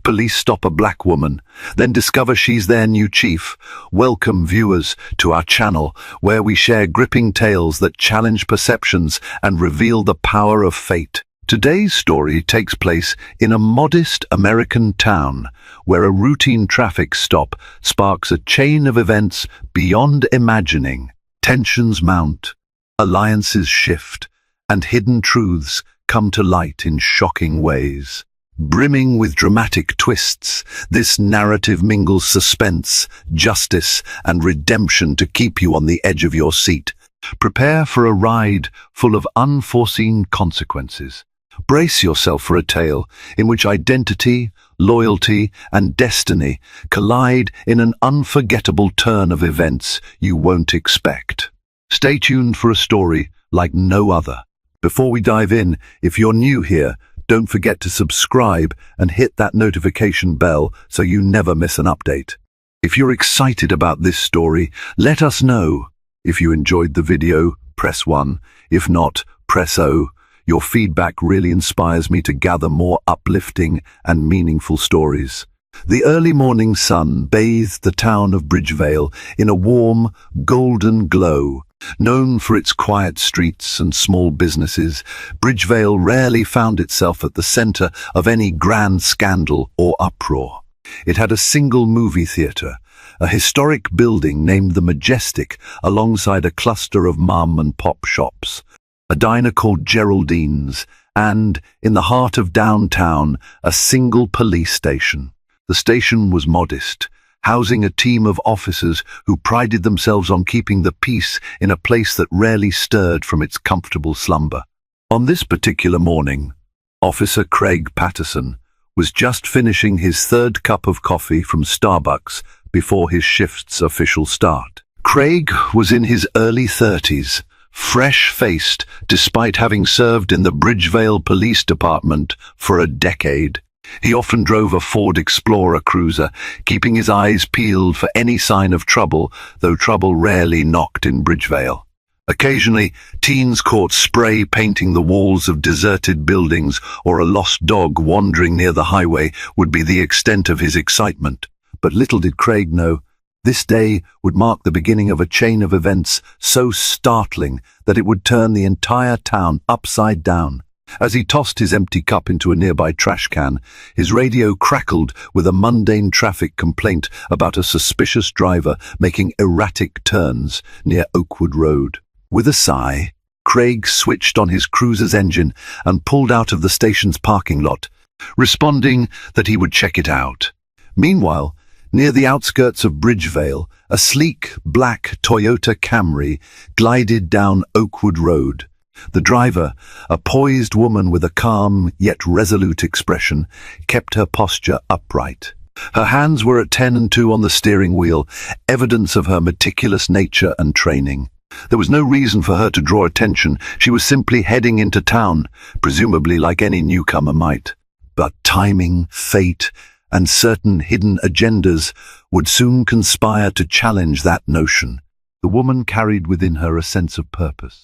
police stop a black woman, then discover she's their new chief. Welcome, viewers, to our channel, where we share gripping tales that challenge perceptions and reveal the power of fate. Today's story takes place in a modest American town, where a routine traffic stop sparks a chain of events beyond imagining. Tensions mount, alliances shift, and hidden truths come to light in shocking ways. Brimming with dramatic twists, this narrative mingles suspense, justice, and redemption to keep you on the edge of your seat. Prepare for a ride full of unforeseen consequences. Brace yourself for a tale in which identity, loyalty, and destiny collide in an unforgettable turn of events you won't expect. Stay tuned for a story like no other. Before we dive in, if you're new here, don't forget to subscribe and hit that notification bell so you never miss an update. If you're excited about this story, let us know. If you enjoyed the video, press 1. If not, press O. Your feedback really inspires me to gather more uplifting and meaningful stories. The early morning sun bathed the town of Bridgevale in a warm, golden glow. Known for its quiet streets and small businesses, Bridgevale rarely found itself at the center of any grand scandal or uproar. It had a single movie theater, a historic building named the Majestic, alongside a cluster of mom and pop shops, a diner called Geraldine's, and, in the heart of downtown, a single police station. The station was modest, housing a team of officers who prided themselves on keeping the peace in a place that rarely stirred from its comfortable slumber. On this particular morning, Officer Craig Patterson was just finishing his third cup of coffee from Starbucks before his shift's official start. Craig was in his early 30s, fresh-faced despite having served in the Bridgevale Police Department for a decade. He often drove a Ford Explorer cruiser, keeping his eyes peeled for any sign of trouble, though trouble rarely knocked in Bridgevale. Occasionally, teens caught spray painting the walls of deserted buildings or a lost dog wandering near the highway would be the extent of his excitement. But little did Craig know, this day would mark the beginning of a chain of events so startling that it would turn the entire town upside down. As he tossed his empty cup into a nearby trash can, his radio crackled with a mundane traffic complaint about a suspicious driver making erratic turns near Oakwood Road. With a sigh, Craig switched on his cruiser's engine and pulled out of the station's parking lot, responding that he would check it out. Meanwhile, near the outskirts of Bridgevale, a sleek, black Toyota Camry glided down Oakwood Road. The driver, a poised woman with a calm yet resolute expression, kept her posture upright. Her hands were at 10 and 2 on the steering wheel, evidence of her meticulous nature and training. There was no reason for her to draw attention. She was simply heading into town, presumably like any newcomer might. But timing, fate, and certain hidden agendas would soon conspire to challenge that notion. The woman carried within her a sense of purpose.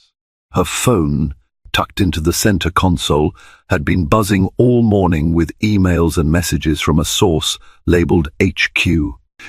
Her phone, tucked into the center console, had been buzzing all morning with emails and messages from a source labeled HQ.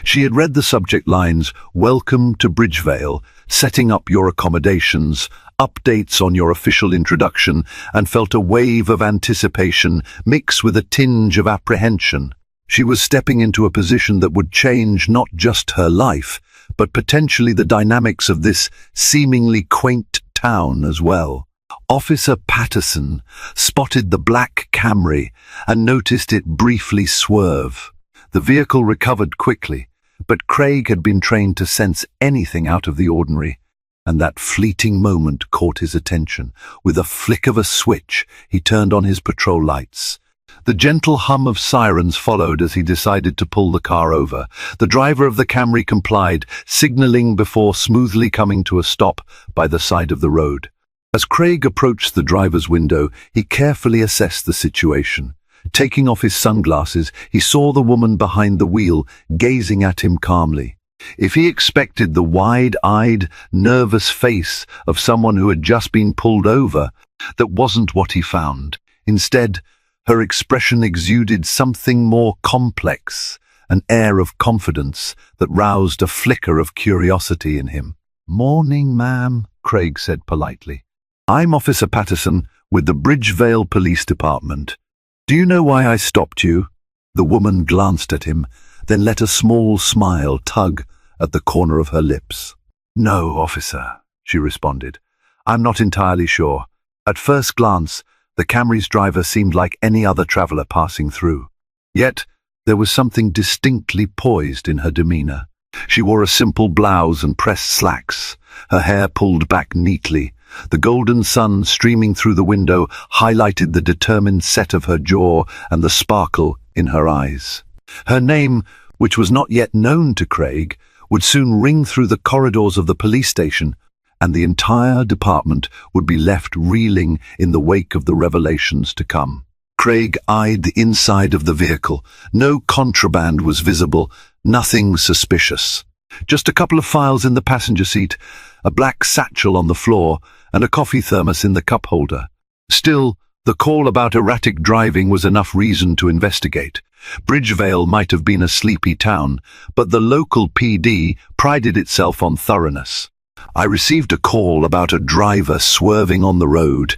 She had read the subject lines, "Welcome to Bridgevale, setting up your accommodations, updates on your official introduction," and felt a wave of anticipation mixed with a tinge of apprehension. She was stepping into a position that would change not just her life, but potentially the dynamics of this seemingly quaint town as well. Officer Patterson spotted the black Camry and noticed it briefly swerve. The vehicle recovered quickly, but Craig had been trained to sense anything out of the ordinary, and that fleeting moment caught his attention. With a flick of a switch, he turned on his patrol lights. The gentle hum of sirens followed as he decided to pull the car over. The driver of the Camry complied, signaling before smoothly coming to a stop by the side of the road. As Craig approached the driver's window, he carefully assessed the situation. Taking off his sunglasses, he saw the woman behind the wheel, gazing at him calmly. If he expected the wide-eyed, nervous face of someone who had just been pulled over, that wasn't what he found. Instead, Her expression exuded something more complex, an air of confidence that roused a flicker of curiosity in him. "Morning, ma'am," Craig said politely. "I'm Officer Patterson with the Bridgevale Police Department. Do you know why I stopped you?" The woman glanced at him, then let a small smile tug at the corner of her lips. "No, officer," she responded. "I'm not entirely sure. At first glance, the Camry's driver seemed like any other traveler passing through. Yet, there was something distinctly poised in her demeanor. She wore a simple blouse and pressed slacks, her hair pulled back neatly. The golden sun streaming through the window highlighted the determined set of her jaw and the sparkle in her eyes. Her name, which was not yet known to Craig, would soon ring through the corridors of the police station, and the entire department would be left reeling in the wake of the revelations to come. Craig eyed the inside of the vehicle. No contraband was visible, nothing suspicious. Just a couple of files in the passenger seat, a black satchel on the floor, and a coffee thermos in the cup holder. Still, the call about erratic driving was enough reason to investigate. Bridgevale might have been a sleepy town, but the local PD prided itself on thoroughness. "I received a call about a driver swerving on the road.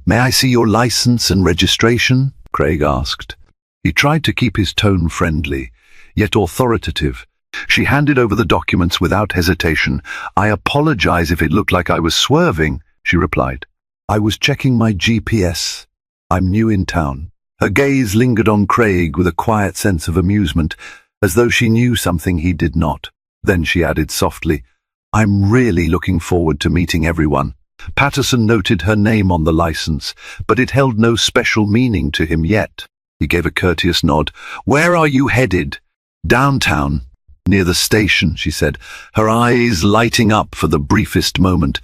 May I see your license and registration?" Craig asked. He tried to keep his tone friendly, yet authoritative. She handed over the documents without hesitation. "I apologize if it looked like I was swerving," she replied. "I was checking my GPS. I'm new in town." Her gaze lingered on Craig with a quiet sense of amusement, as though she knew something he did not. Then she added softly, "I'm really looking forward to meeting everyone." Patterson noted her name on the license, but it held no special meaning to him yet. He gave a courteous nod. "Where are you headed?" "Downtown, near the station," she said, her eyes lighting up for the briefest moment.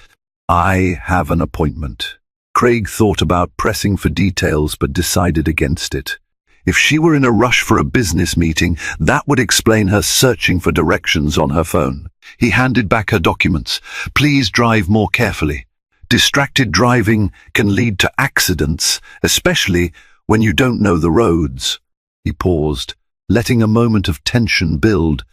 "I have an appointment." Craig thought about pressing for details but decided against it. If she were in a rush for a business meeting, that would explain her searching for directions on her phone. He handed back her documents. "Please drive more carefully. Distracted driving can lead to accidents, especially when you don't know the roads." He paused, letting a moment of tension build.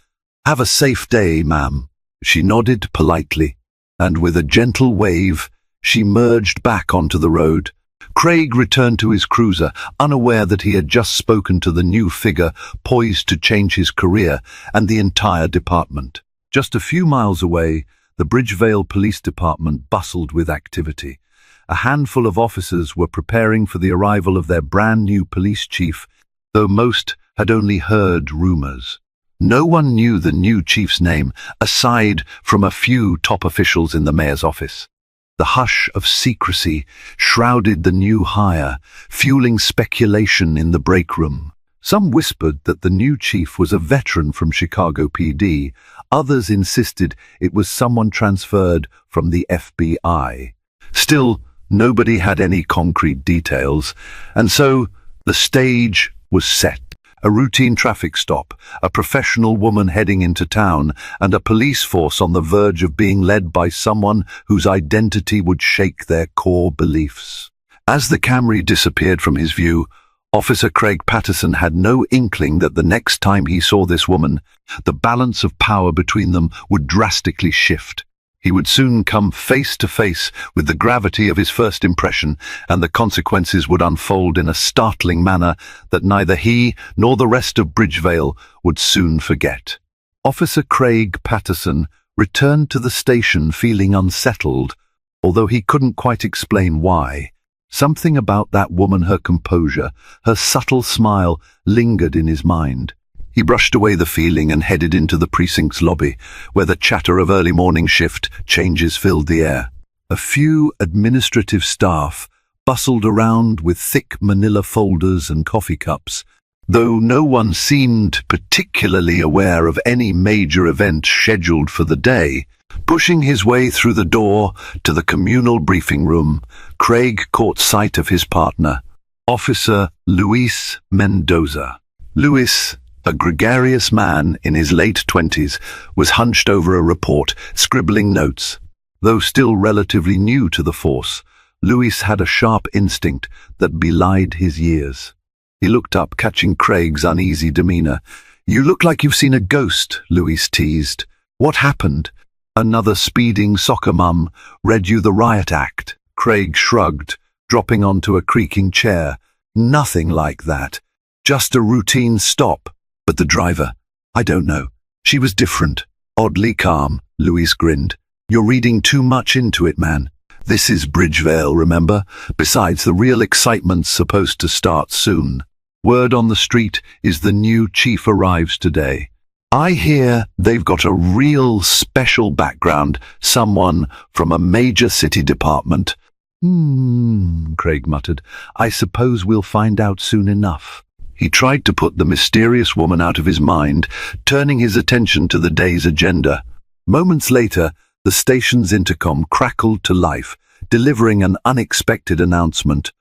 "Have a safe day, ma'am." She nodded politely, and with a gentle wave, she merged back onto the road. Craig returned to his cruiser, unaware that he had just spoken to the new figure poised to change his career and the entire department. Just a few miles away, the Bridgevale Police Department bustled with activity. A handful of officers were preparing for the arrival of their brand-new police chief, though most had only heard rumors. No one knew the new chief's name, aside from a few top officials in the mayor's office. The hush of secrecy shrouded the new hire, fueling speculation in the break room. Some whispered that the new chief was a veteran from Chicago PD. Others insisted it was someone transferred from the FBI. Still, nobody had any concrete details, and so the stage was set. A routine traffic stop, a professional woman heading into town, and a police force on the verge of being led by someone whose identity would shake their core beliefs. As the Camry disappeared from his view, Officer Craig Patterson had no inkling that the next time he saw this woman, the balance of power between them would drastically shift. He would soon come face to face with the gravity of his first impression, and the consequences would unfold in a startling manner that neither he nor the rest of Bridgevale would soon forget. Officer Craig Patterson returned to the station feeling unsettled, although he couldn't quite explain why. Something about that woman, her composure, her subtle smile, lingered in his mind. He brushed away the feeling and headed into the precinct's lobby, where the chatter of early morning shift changes filled the air. A few administrative staff bustled around with thick manila folders and coffee cups, though no one seemed particularly aware of any major event scheduled for the day. Pushing his way through the door to the communal briefing room, Craig caught sight of his partner, Officer Luis Mendoza. Luis, a gregarious man in his late 20s, was hunched over a report, scribbling notes. Though still relatively new to the force, Luis had a sharp instinct that belied his years. He looked up, catching Craig's uneasy demeanor. "You look like you've seen a ghost," Louise teased. "What happened?" "Another speeding soccer mum read you the riot act." Craig shrugged, dropping onto a creaking chair. "Nothing like that. Just a routine stop." "But the driver? I don't know. She was different. Oddly calm," Louise grinned. "You're reading too much into it, man. This is Bridgevale, remember? Besides, the real excitement's supposed to start soon. Word on the street is the new chief arrives today. I hear they've got a real special background, someone from a major city department." Craig muttered. "I suppose we'll find out soon enough." He tried to put the mysterious woman out of his mind, turning his attention to the day's agenda. Moments later, the station's intercom crackled to life, delivering an unexpected announcement.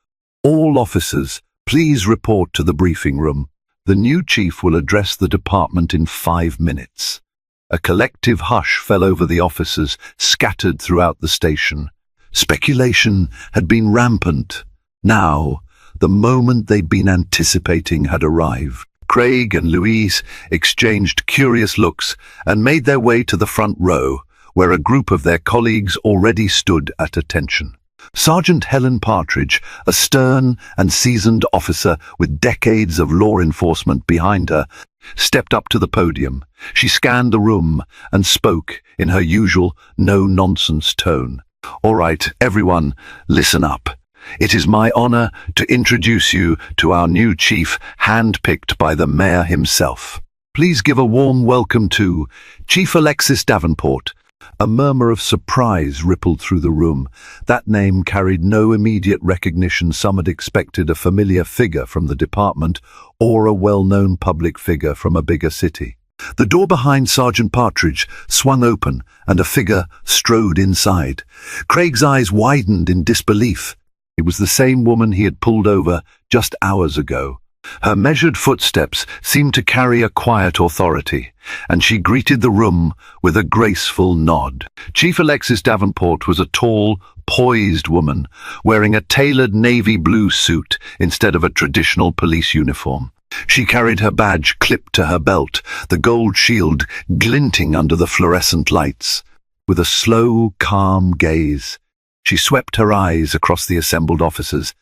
"All officers, please report to the briefing room. The new chief will address the department in 5 minutes." A collective hush fell over the officers, scattered throughout the station. Speculation had been rampant. Now, the moment they'd been anticipating had arrived. Craig and Louise exchanged curious looks and made their way to the front row, where a group of their colleagues already stood at attention. Sergeant Helen Partridge, a stern and seasoned officer with decades of law enforcement behind her, stepped up to the podium. She scanned the room and spoke in her usual no-nonsense tone. "All right, everyone, listen up. It is my honor to introduce you to our new chief, handpicked by the mayor himself. Please give a warm welcome to Chief Alexis Davenport." A murmur of surprise rippled through the room. That name carried no immediate recognition. Some had expected a familiar figure from the department or a well-known public figure from a bigger city. The door behind Sergeant Partridge swung open and a figure strode inside. Craig's eyes widened in disbelief. It was the same woman he had pulled over just hours ago. Her measured footsteps seemed to carry a quiet authority, and she greeted the room with a graceful nod. Chief Alexis Davenport was a tall, poised woman, wearing a tailored navy blue suit instead of a traditional police uniform. She carried her badge clipped to her belt, the gold shield glinting under the fluorescent lights. With a slow, calm gaze, she swept her eyes across the assembled officers,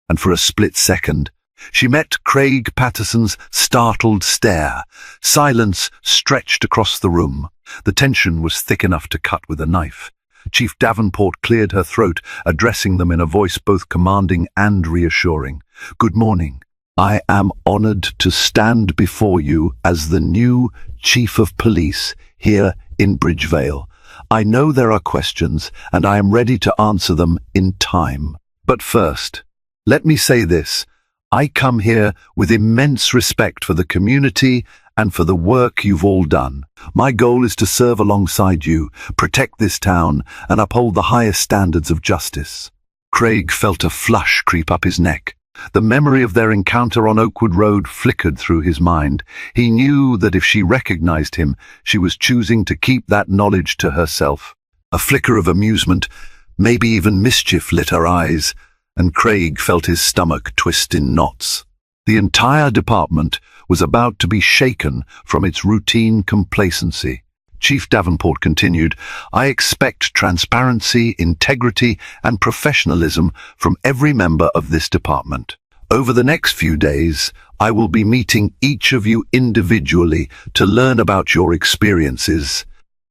and for a split second, she met Craig Patterson's startled stare. Silence stretched across the room. The tension was thick enough to cut with a knife. Chief Davenport cleared her throat, addressing them in a voice both commanding and reassuring. "Good morning. I am honored to stand before you as the new Chief of Police here in Bridgevale. I know there are questions, and I am ready to answer them in time. But first, let me say this. I come here with immense respect for the community and for the work you've all done. My goal is to serve alongside you, protect this town, and uphold the highest standards of justice." Craig felt a flush creep up his neck. The memory of their encounter on Oakwood Road flickered through his mind. He knew that if she recognized him, she was choosing to keep that knowledge to herself. A flicker of amusement, maybe even mischief, lit her eyes, and Craig felt his stomach twist in knots. The entire department was about to be shaken from its routine complacency. Chief Davenport continued, "I expect transparency, integrity, and professionalism from every member of this department. Over the next few days, I will be meeting each of you individually to learn about your experiences,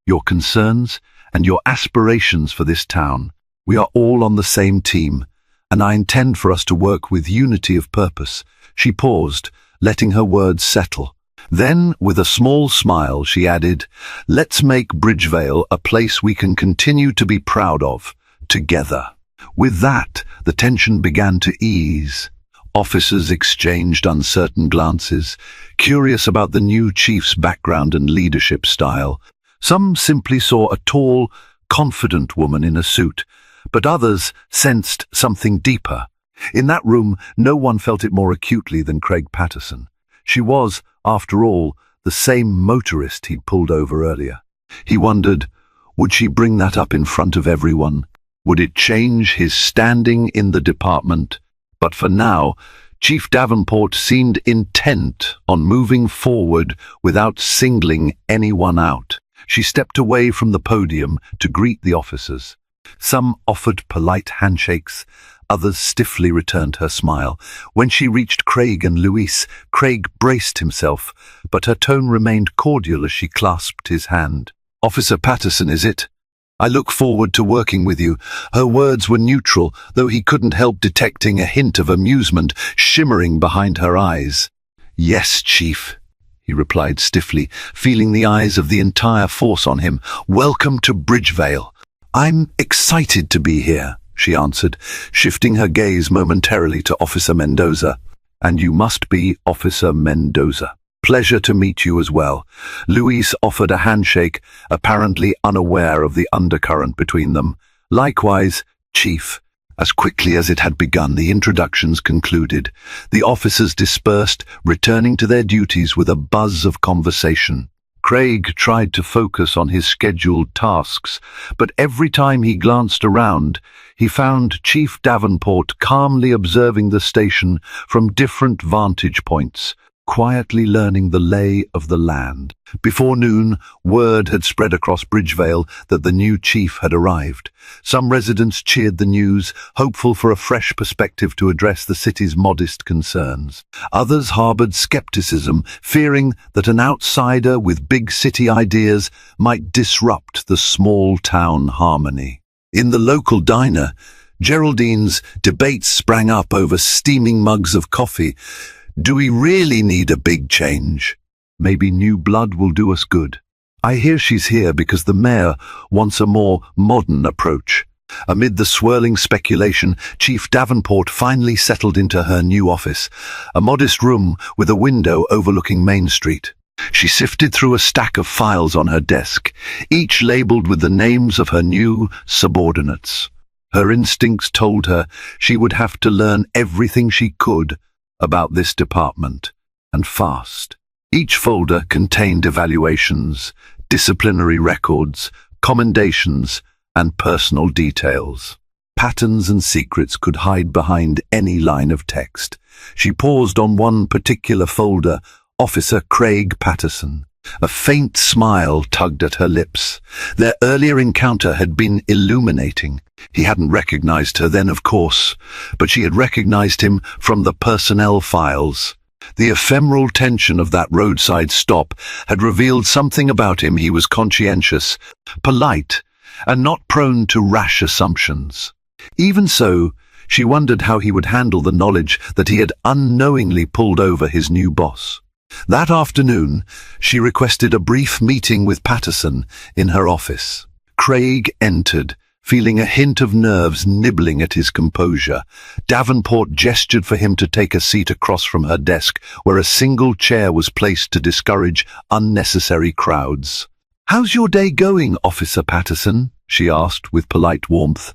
your concerns, and your aspirations for this town. We are all on the same team, and I intend for us to work with unity of purpose." She paused, letting her words settle. Then, with a small smile, she added, "Let's make Bridgevale a place we can continue to be proud of, together." With that, the tension began to ease. Officers exchanged uncertain glances, curious about the new chief's background and leadership style. Some simply saw a tall, confident woman in a suit, but others sensed something deeper. In that room, no one felt it more acutely than Craig Patterson. She was, after all, the same motorist he'd pulled over earlier. He wondered, would she bring that up in front of everyone? Would it change his standing in the department? But for now, Chief Davenport seemed intent on moving forward without singling anyone out. She stepped away from the podium to greet the officers. Some offered polite handshakes, others stiffly returned her smile. When she reached Craig and Luis, Craig braced himself, but her tone remained cordial as she clasped his hand. "Officer Patterson, is it? I look forward to working with you." Her words were neutral, though he couldn't help detecting a hint of amusement shimmering behind her eyes. "Yes, Chief," he replied stiffly, feeling the eyes of the entire force on him. "Welcome to Bridgevale." "I'm excited to be here," she answered, shifting her gaze momentarily to Officer Mendoza. "And you must be Officer Mendoza. Pleasure to meet you as well." Luis offered a handshake, apparently unaware of the undercurrent between them. "Likewise, Chief." As quickly as it had begun, the introductions concluded. The officers dispersed, returning to their duties with a buzz of conversation. Craig tried to focus on his scheduled tasks, but every time he glanced around, he found Chief Davenport calmly observing the station from different vantage points, quietly learning the lay of the land. Before noon, word had spread across Bridgevale that the new chief had arrived. Some residents cheered the news, hopeful for a fresh perspective to address the city's modest concerns. Others harbored skepticism, fearing that an outsider with big city ideas might disrupt the small-town harmony. In the local diner, Geraldine's debates sprang up over steaming mugs of coffee. Do we really need a big change? Maybe new blood will do us good. I hear she's here because the mayor wants a more modern approach. Amid the swirling speculation, Chief Davenport finally settled into her new office, a modest room with a window overlooking Main Street. She sifted through a stack of files on her desk, each labeled with the names of her new subordinates. Her instincts told her she would have to learn everything she could about this department, and fast. Each folder contained evaluations, disciplinary records, commendations, and personal details. Patterns and secrets could hide behind any line of text. She paused on one particular folder, Officer Craig Patterson. A faint smile tugged at her lips. Their earlier encounter had been illuminating. He hadn't recognized her then, of course, but she had recognized him from the personnel files. The ephemeral tension of that roadside stop had revealed something about him. He was conscientious, polite, and not prone to rash assumptions. Even so, she wondered how he would handle the knowledge that he had unknowingly pulled over his new boss. That afternoon, she requested a brief meeting with Patterson in her office. Craig entered, feeling a hint of nerves nibbling at his composure. Davenport gestured for him to take a seat across from her desk, where a single chair was placed to discourage unnecessary crowds. "How's your day going, Officer Patterson?" she asked with polite warmth.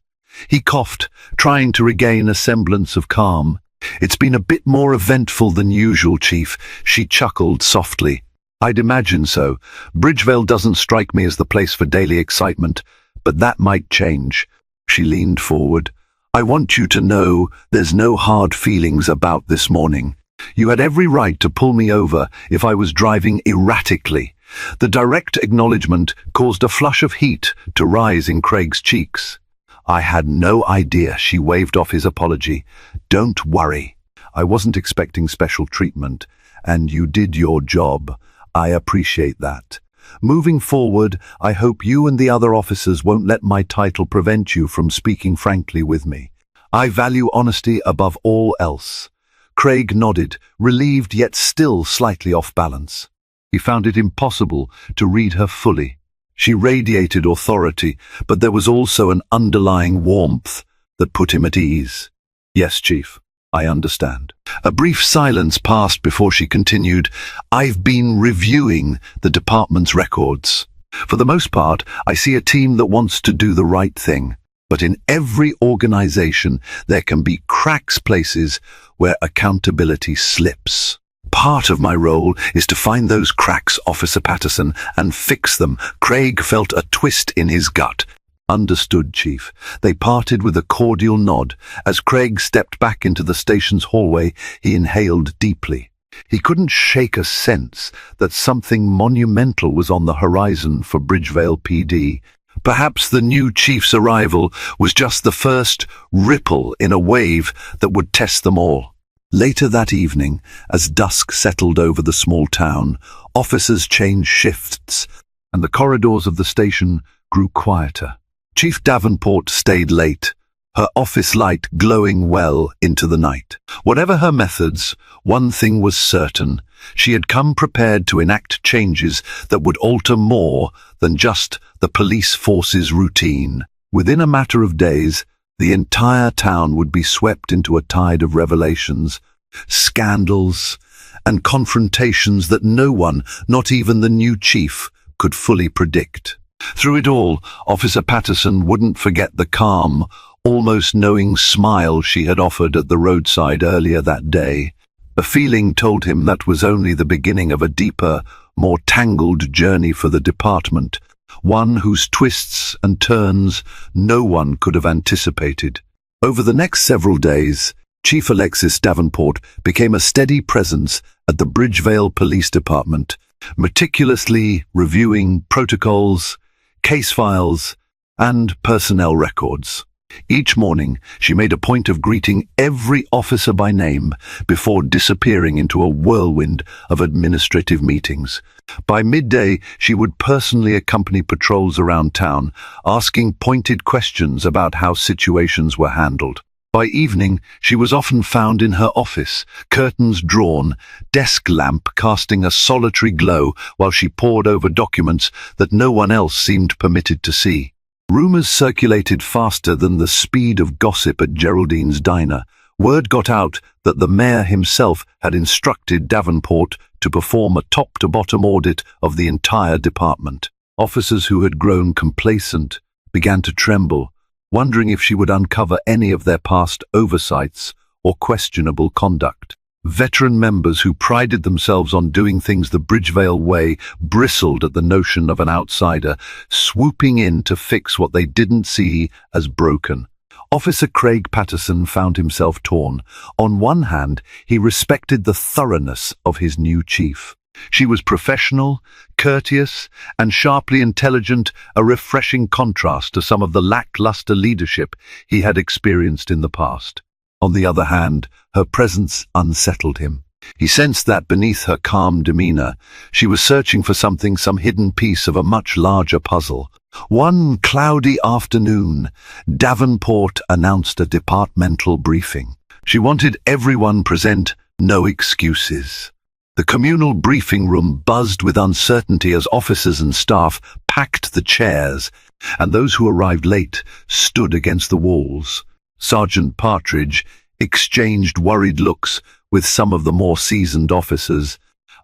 He coughed, trying to regain a semblance of calm. "It's been a bit more eventful than usual, Chief," she chuckled softly. "I'd imagine so. Bridgevale doesn't strike me as the place for daily excitement, but that might change." She leaned forward. "I want you to know there's no hard feelings about this morning. You had every right to pull me over if I was driving erratically." The direct acknowledgement caused a flush of heat to rise in Craig's cheeks. "I had no idea," she waved off his apology. "Don't worry. I wasn't expecting special treatment, and you did your job. I appreciate that. Moving forward, I hope you and the other officers won't let my title prevent you from speaking frankly with me. I value honesty above all else." Craig nodded, relieved yet still slightly off balance. He found it impossible to read her fully. She radiated authority, but there was also an underlying warmth that put him at ease. "Yes, Chief, I understand." A brief silence passed before she continued. "I've been reviewing the department's records. For the most part, I see a team that wants to do the right thing. But in every organization, there can be cracks, places where accountability slips. Part of my role is to find those cracks, Officer Patterson, and fix them." Craig felt a twist in his gut. Understood, Chief. They parted with a cordial nod. As Craig stepped back into the station's hallway, he inhaled deeply. He couldn't shake a sense that something monumental was on the horizon for Bridgevale PD. Perhaps the new chief's arrival was just the first ripple in a wave that would test them all. Later that evening, as dusk settled over the small town, officers changed shifts, and the corridors of the station grew quieter. Chief Davenport stayed late, her office light glowing well into the night. Whatever her methods, one thing was certain: she had come prepared to enact changes that would alter more than just the police force's routine. Within a matter of days, the entire town would be swept into a tide of revelations, scandals, and confrontations that no one, not even the new chief, could fully predict. Through it all, Officer Patterson wouldn't forget the calm, almost knowing smile she had offered at the roadside earlier that day. A feeling told him that was only the beginning of a deeper, more tangled journey for the department, one whose twists and turns no one could have anticipated. Over the next several days, Chief Alexis Davenport became a steady presence at the Bridgevale Police Department, meticulously reviewing protocols, case files, and personnel records. Each morning, she made a point of greeting every officer by name before disappearing into a whirlwind of administrative meetings. By midday, she would personally accompany patrols around town, asking pointed questions about how situations were handled. By evening, she was often found in her office, curtains drawn, desk lamp casting a solitary glow while she pored over documents that no one else seemed permitted to see. Rumors circulated faster than the speed of gossip at Geraldine's diner. Word got out that the mayor himself had instructed Davenport to perform a top-to-bottom audit of the entire department. Officers who had grown complacent began to tremble, wondering if she would uncover any of their past oversights or questionable conduct. Veteran members who prided themselves on doing things the Bridgevale way bristled at the notion of an outsider swooping in to fix what they didn't see as broken. Officer Craig Patterson found himself torn. On one hand, he respected the thoroughness of his new chief. She was professional, courteous, and sharply intelligent, a refreshing contrast to some of the lackluster leadership he had experienced in the past. On the other hand, her presence unsettled him. He sensed that beneath her calm demeanor, she was searching for some hidden piece of a much larger puzzle. One cloudy afternoon, Davenport announced a departmental briefing. She wanted everyone present, no excuses. The communal briefing room buzzed with uncertainty as officers and staff packed the chairs, and those who arrived late stood against the walls. Sergeant Partridge exchanged worried looks with some of the more seasoned officers,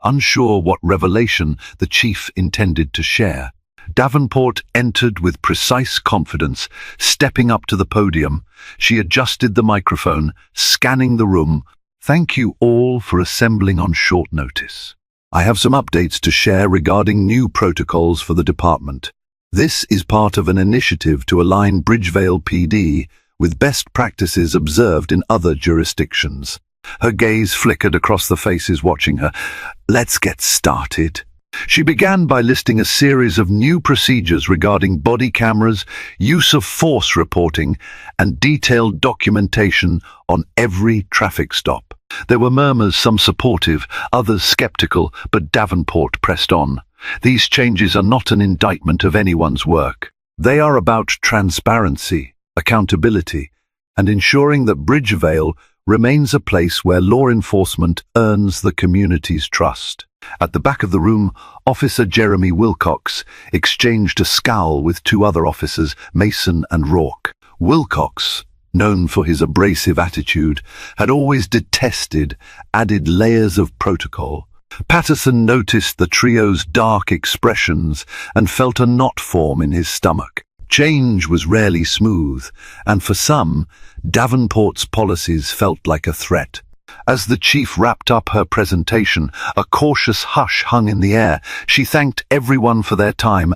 unsure what revelation the chief intended to share. Davenport entered with precise confidence. Stepping up to the podium, she adjusted the microphone, scanning the room. "Thank you all for assembling on short notice. I have some updates to share regarding new protocols for the department. This is part of an initiative to align Bridgevale PD with best practices observed in other jurisdictions." Her gaze flickered across the faces watching her. "Let's get started." She began by listing a series of new procedures regarding body cameras, use of force reporting, and detailed documentation on every traffic stop. There were murmurs, some supportive, others skeptical, but Davenport pressed on. "These changes are not an indictment of anyone's work. They are about transparency, accountability, and ensuring that Bridgevale remains a place where law enforcement earns the community's trust." At the back of the room, Officer Jeremy Wilcox exchanged a scowl with two other officers, Mason and Rourke. Wilcox, known for his abrasive attitude, had always detested added layers of protocol. Patterson noticed the trio's dark expressions and felt a knot form in his stomach. Change was rarely smooth, and for some, Davenport's policies felt like a threat. As the chief wrapped up her presentation, a cautious hush hung in the air. She thanked everyone for their time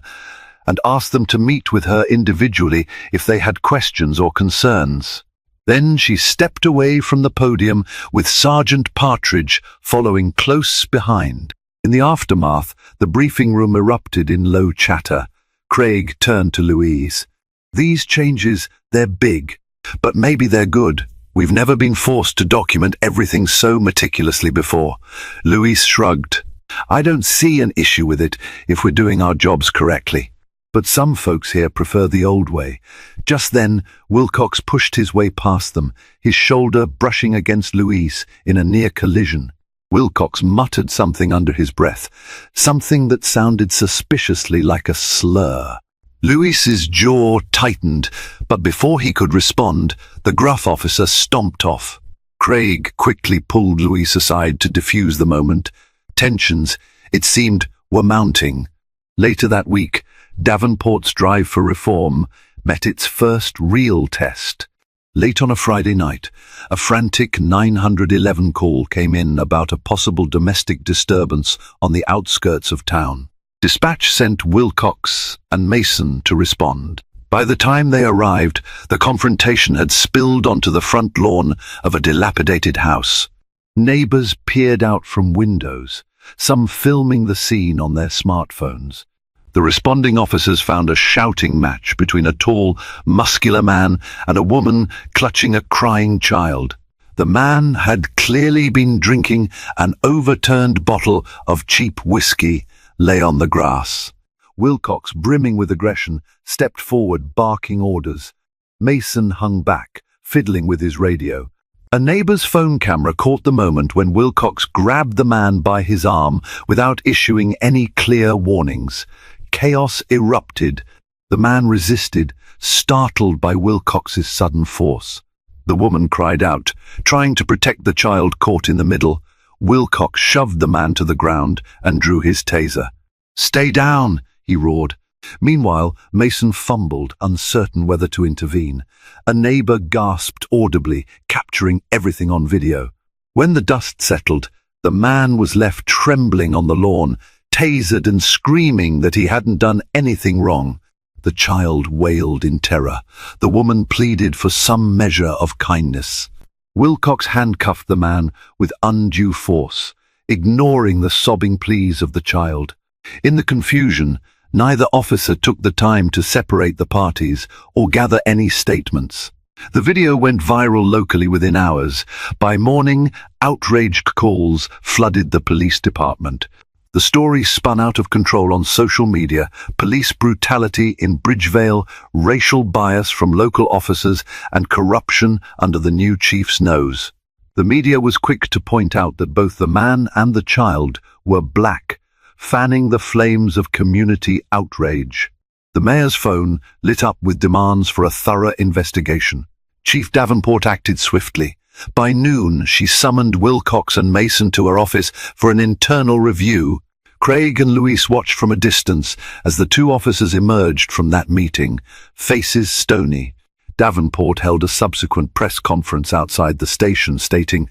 and asked them to meet with her individually if they had questions or concerns. Then she stepped away from the podium with Sergeant Partridge following close behind. In the aftermath, the briefing room erupted in low chatter. Craig turned to Louise. "These changes, they're big, but maybe they're good. We've never been forced to document everything so meticulously before." Louise shrugged. "I don't see an issue with it if we're doing our jobs correctly. But some folks here prefer the old way." Just then, Wilcox pushed his way past them, his shoulder brushing against Louise in a near collision. Wilcox muttered something under his breath, something that sounded suspiciously like a slur. Louise's jaw tightened, but before he could respond, the gruff officer stomped off. Craig quickly pulled Louise aside to defuse the moment. Tensions, it seemed, were mounting. Later that week, Davenport's drive for reform met its first real test. Late on a Friday night, a frantic 911 call came in about a possible domestic disturbance on the outskirts of town. Dispatch sent Wilcox and Mason to respond. By the time they arrived, the confrontation had spilled onto the front lawn of a dilapidated house. Neighbors peered out from windows, some filming the scene on their smartphones. The responding officers found a shouting match between a tall, muscular man and a woman clutching a crying child. The man had clearly been drinking an overturned bottle of cheap whiskey, lay on the grass. Wilcox, brimming with aggression, stepped forward, barking orders. Mason hung back, fiddling with his radio. A neighbor's phone camera caught the moment when Wilcox grabbed the man by his arm without issuing any clear warnings. Chaos erupted. The man resisted, startled by Wilcox's sudden force. The woman cried out, trying to protect the child caught in the middle. Wilcox shoved the man to the ground and drew his taser. "Stay down," he roared. Meanwhile, Mason fumbled, uncertain whether to intervene. A neighbor gasped audibly, capturing everything on video. When the dust settled, the man was left trembling on the lawn, tasered and screaming that he hadn't done anything wrong. The child wailed in terror. The woman pleaded for some measure of kindness. Wilcox handcuffed the man with undue force, ignoring the sobbing pleas of the child. In the confusion, neither officer took the time to separate the parties or gather any statements. The video went viral locally within hours. By morning, outraged calls flooded the police department. The story spun out of control on social media: police brutality in Bridgevale, racial bias from local officers, and corruption under the new chief's nose. The media was quick to point out that both the man and the child were black, fanning the flames of community outrage. The mayor's phone lit up with demands for a thorough investigation. Chief Davenport acted swiftly. By noon, she summoned Wilcox and Mason to her office for an internal review. Craig and Louise watched from a distance as the two officers emerged from that meeting, faces stony. Davenport held a subsequent press conference outside the station stating,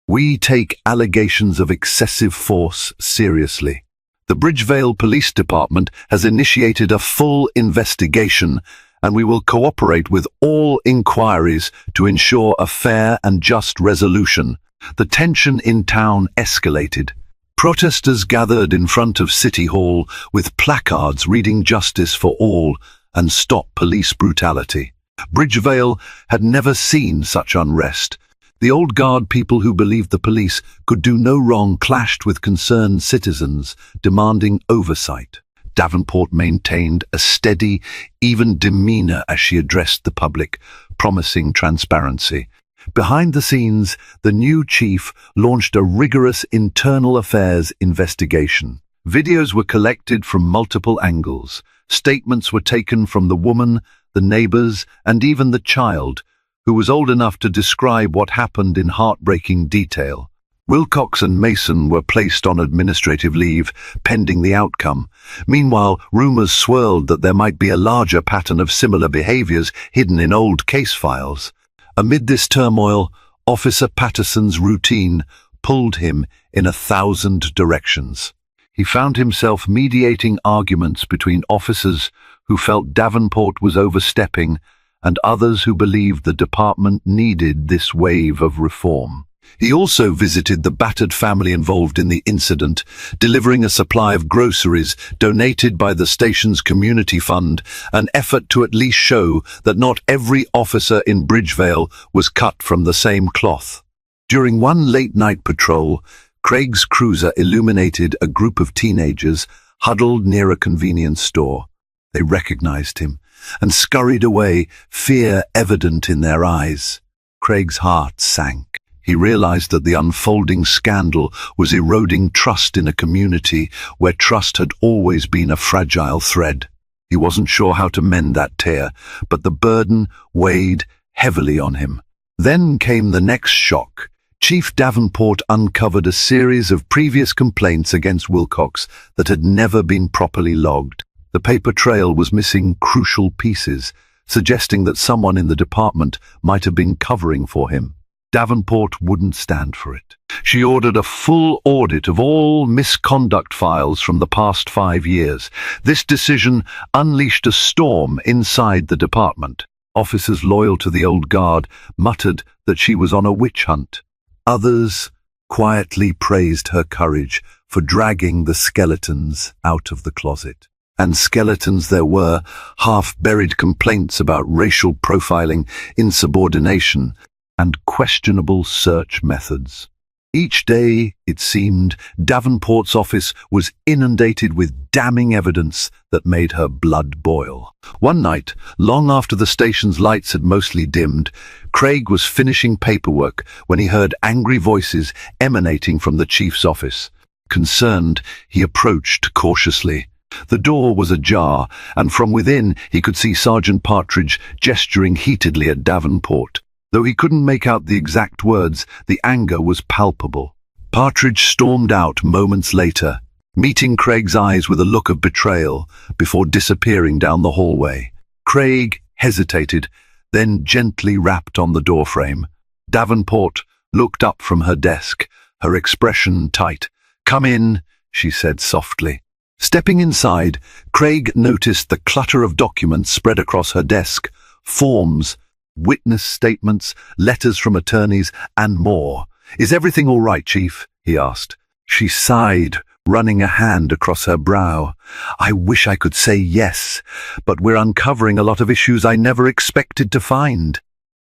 "We take allegations of excessive force seriously. The Bridgevale Police Department has initiated a full investigation, and we will cooperate with all inquiries to ensure a fair and just resolution." The tension in town escalated. Protesters gathered in front of City Hall with placards reading "Justice for All" and "Stop Police Brutality." Bridgevale had never seen such unrest. The old guard people who believed the police could do no wrong clashed with concerned citizens demanding oversight. Davenport maintained a steady, even demeanor as she addressed the public, promising transparency. Behind the scenes, the new chief launched a rigorous internal affairs investigation. Videos were collected from multiple angles. Statements were taken from the woman, the neighbors, and even the child, who was old enough to describe what happened in heartbreaking detail. Wilcox and Mason were placed on administrative leave, pending the outcome. Meanwhile, rumors swirled that there might be a larger pattern of similar behaviors hidden in old case files. Amid this turmoil, Officer Patterson's routine pulled him in 1,000 directions. He found himself mediating arguments between officers who felt Davenport was overstepping and others who believed the department needed this wave of reform. He also visited the battered family involved in the incident, delivering a supply of groceries donated by the station's community fund, an effort to at least show that not every officer in Bridgevale was cut from the same cloth. During one late-night patrol, Craig's cruiser illuminated a group of teenagers huddled near a convenience store. They recognized him and scurried away, fear evident in their eyes. Craig's heart sank. He realized that the unfolding scandal was eroding trust in a community where trust had always been a fragile thread. He wasn't sure how to mend that tear, but the burden weighed heavily on him. Then came the next shock. Chief Davenport uncovered a series of previous complaints against Wilcox that had never been properly logged. The paper trail was missing crucial pieces, suggesting that someone in the department might have been covering for him. Davenport wouldn't stand for it. She ordered a full audit of all misconduct files from the past 5 years. This decision unleashed a storm inside the department. Officers loyal to the old guard muttered that she was on a witch hunt. Others quietly praised her courage for dragging the skeletons out of the closet. And skeletons there were, half-buried complaints about racial profiling, insubordination, and questionable search methods. Each day, it seemed, Davenport's office was inundated with damning evidence that made her blood boil. One night, long after the station's lights had mostly dimmed, Craig was finishing paperwork when he heard angry voices emanating from the chief's office. Concerned, he approached cautiously. The door was ajar, and from within he could see Sergeant Partridge gesturing heatedly at Davenport. Though he couldn't make out the exact words, the anger was palpable. Partridge stormed out moments later, meeting Craig's eyes with a look of betrayal before disappearing down the hallway. Craig hesitated, then gently rapped on the doorframe. Davenport looked up from her desk, her expression tight. "Come in," she said softly. Stepping inside, Craig noticed the clutter of documents spread across her desk, forms, witness statements, letters from attorneys, and more. "Is everything all right, Chief?" he asked. She sighed, running a hand across her brow. "I wish I could say yes, but we're uncovering a lot of issues I never expected to find.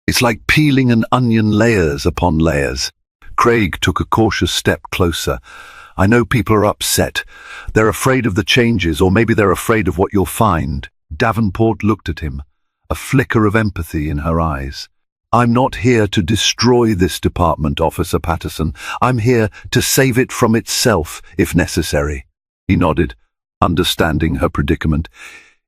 It's like peeling an onion layers upon layers." Craig took a cautious step closer. "I know people are upset. They're afraid of the changes, or maybe they're afraid of what you'll find." Davenport looked at him, a flicker of empathy in her eyes. "I'm not here to destroy this department, Officer Patterson. I'm here to save it from itself, if necessary." He nodded, understanding her predicament.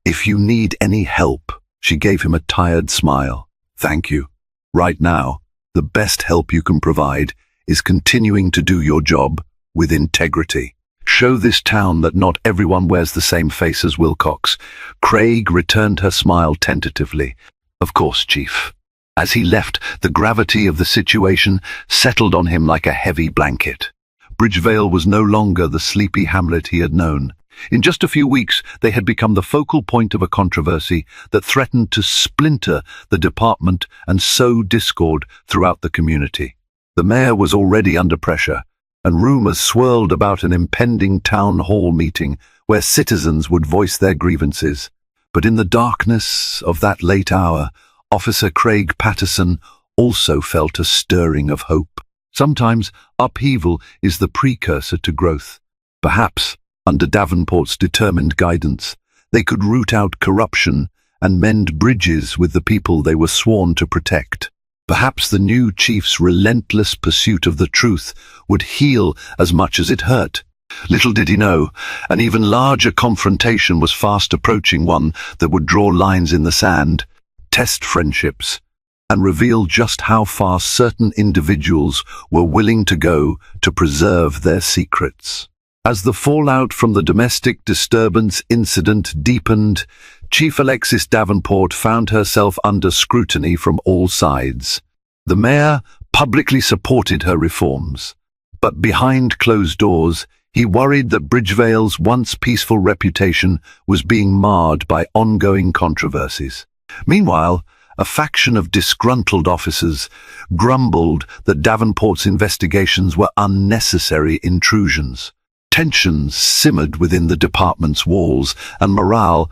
"If you need any help," she gave him a tired smile. "Thank you. Right now, the best help you can provide is continuing to do your job with integrity. Show this town that not everyone wears the same face as Wilcox." Craig returned her smile tentatively. "Of course, Chief." As he left, the gravity of the situation settled on him like a heavy blanket. Bridgevale was no longer the sleepy hamlet he had known. In just a few weeks, they had become the focal point of a controversy that threatened to splinter the department and sow discord throughout the community. The mayor was already under pressure, and rumors swirled about an impending town hall meeting where citizens would voice their grievances. But in the darkness of that late hour, Officer Craig Patterson also felt a stirring of hope. Sometimes upheaval is the precursor to growth. Perhaps, under Davenport's determined guidance, they could root out corruption and mend bridges with the people they were sworn to protect. Perhaps the new chief's relentless pursuit of the truth would heal as much as it hurt. Little did he know, an even larger confrontation was fast approaching, one that would draw lines in the sand, test friendships, and reveal just how far certain individuals were willing to go to preserve their secrets. As the fallout from the domestic disturbance incident deepened, Chief Alexis Davenport found herself under scrutiny from all sides. The mayor publicly supported her reforms, but behind closed doors, He worried that Bridgevale's once peaceful reputation was being marred by ongoing controversies. Meanwhile, a faction of disgruntled officers grumbled that Davenport's investigations were unnecessary intrusions. Tensions simmered within the department's walls, and morale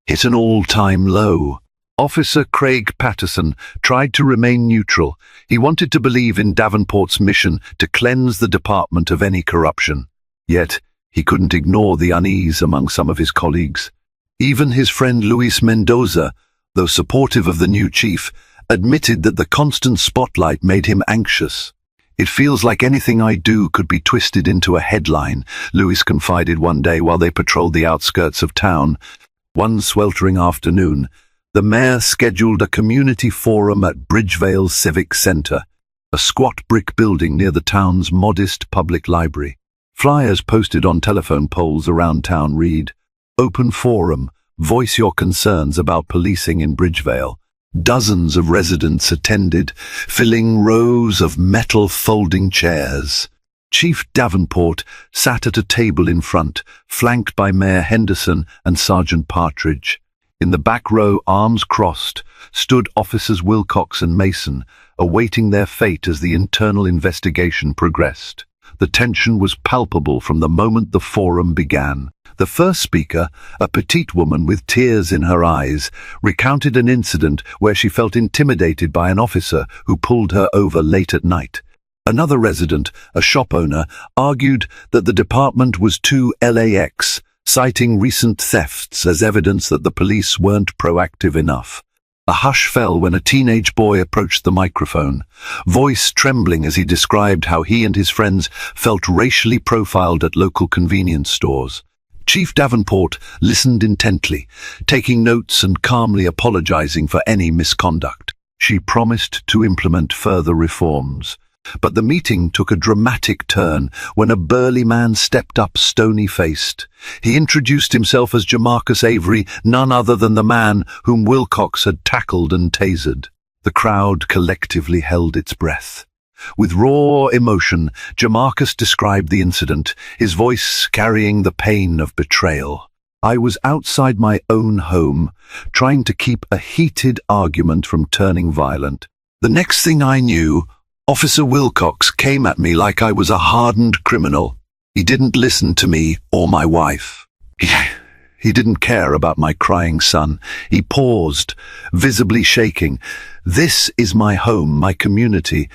hit an all-time low. Officer Craig Patterson tried to remain neutral. He wanted to believe in Davenport's mission to cleanse the department of any corruption. Yet, he couldn't ignore the unease among some of his colleagues. Even his friend Luis Mendoza, though supportive of the new chief, admitted that the constant spotlight made him anxious. "It feels like anything I do could be twisted into a headline," Luis confided one day while they patrolled the outskirts of town. One sweltering afternoon, the mayor scheduled a community forum at Bridgevale Civic Center, a squat brick building near the town's modest public library. Flyers posted on telephone poles around town read, "Open Forum, voice your concerns about policing in Bridgevale." Dozens of residents attended, filling rows of metal folding chairs. Chief Davenport sat at a table in front, flanked by Mayor Henderson and Sergeant Partridge. In the back row, arms crossed, stood Officers Wilcox and Mason, awaiting their fate as the internal investigation progressed. The tension was palpable from the moment the forum began. The first speaker, a petite woman with tears in her eyes, recounted an incident where she felt intimidated by an officer who pulled her over late at night. Another resident, a shop owner, argued that the department was too lax, citing recent thefts as evidence that the police weren't proactive enough. A hush fell when a teenage boy approached the microphone, voice trembling as he described how he and his friends felt racially profiled at local convenience stores. Chief Davenport listened intently, taking notes and calmly apologizing for any misconduct. She promised to implement further reforms. But the meeting took a dramatic turn when a burly man stepped up stony-faced. He introduced himself as Jamarcus Avery, none other than the man whom Wilcox had tackled and tasered. The crowd collectively held its breath. With raw emotion, Jamarcus described the incident, his voice carrying the pain of betrayal. "I was outside my own home, trying to keep a heated argument from turning violent. The next thing I knew, Officer Wilcox came at me like I was a hardened criminal. He didn't listen to me or my wife. He didn't care about my crying son." He paused, visibly shaking. "This is my home, my community,